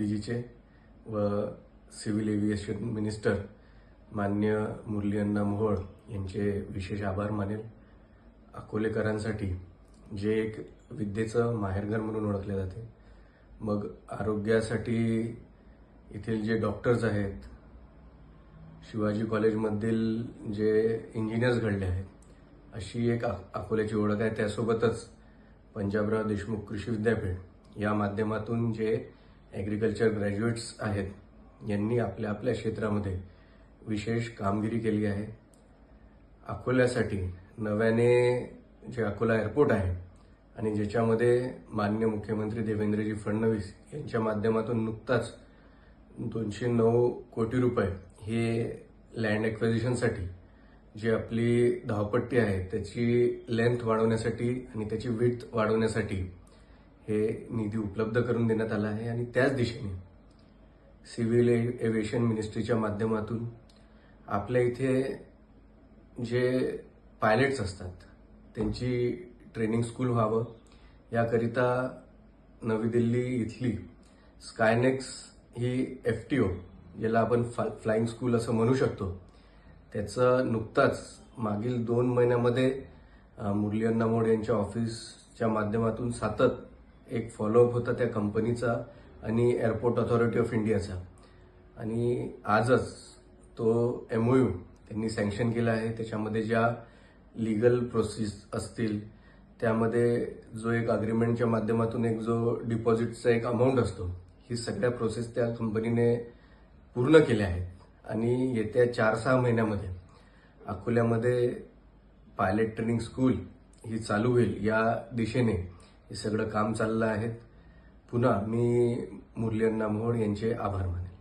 मोदीजीचे व civil aviation minister माननीय मुरली अण्णा मोहोळ यांचे विशेष आभार मानेल. अकोलेकरांसाठी जे एक विद्येचं माहेरघर म्हणून ओळखले जाते, मग आरोग्यासाठी येथील जे डॉक्टर्स आहेत, शिवाजी कॉलेजमधील जे इंजिनियर्स घडले आहेत, अशी एक अकोल्याची ओळख आहे. त्यासोबतच पंजाबराव देशमुख कृषी विद्यापीठ या माध्यमातून जे ॲग्रिकल्चर ग्रॅज्युएट्स आहेत, यांनी आपल्या आपल्या क्षेत्रामध्ये विशेष कामगिरी केली आहे. अकोल्यासाठी नव्याने जे अकोला एअरपोर्ट आहे आणि ज्याच्यामध्ये माननीय मुख्यमंत्री देवेंद्रजी फडणवीस यांच्या माध्यमातून नुकताच 209 कोटी रुपये हे लँड ॲक्विजिशनसाठी जी आपली धावपट्टी आहे त्याची लेंथ वाढवण्यासाठी आणि त्याची विड्थ वाढवण्यासाठी हे निधी उपलब्ध करून देण्यात आला आहे. आणि त्याच दिशेने सिव्हिल एव्हिएशन मिनिस्ट्रीच्या माध्यमातून आपल्या इथे जे पायलट्स असतात त्यांची ट्रेनिंग स्कूल व्हावं याकरिता नवी दिल्ली इथली स्कायनेक्स ही FTO, ज्याला आपण फ्लाइंग स्कूल असं म्हणू शकतो, त्याचं नुकताच मागील 2 महिन्यामध्ये मुरली अण्णा मोहोळ यांच्या ऑफिसच्या माध्यमातून सतत एक फॉलोअप होता त्या कंपनीचा आणि एअरपोर्ट ऑथॉरिटी ऑफ इंडियाचा. आणि आजच तो MOU त्यांनी सँक्शन केला आहे. त्याच्यामध्ये ज्या लीगल प्रोसेस असतील त्यामध्ये जो एक अग्रीमेंटच्या माध्यमातून एक जो डिपॉझिटचा एक अमाऊंट असतो, ही सगळ्या प्रोसेस त्या कंपनीने पूर्ण केल्या आहेत. आणि येत्या 4-6 महिन्यामध्ये अकोल्यामध्ये पायलट ट्रेनिंग स्कूल ही चालू होईल या दिशेने हे सगळं काम चाललं आहे. पुन्हा मी मुरली अण्णा मोहोळ यांचे आभार मानेन.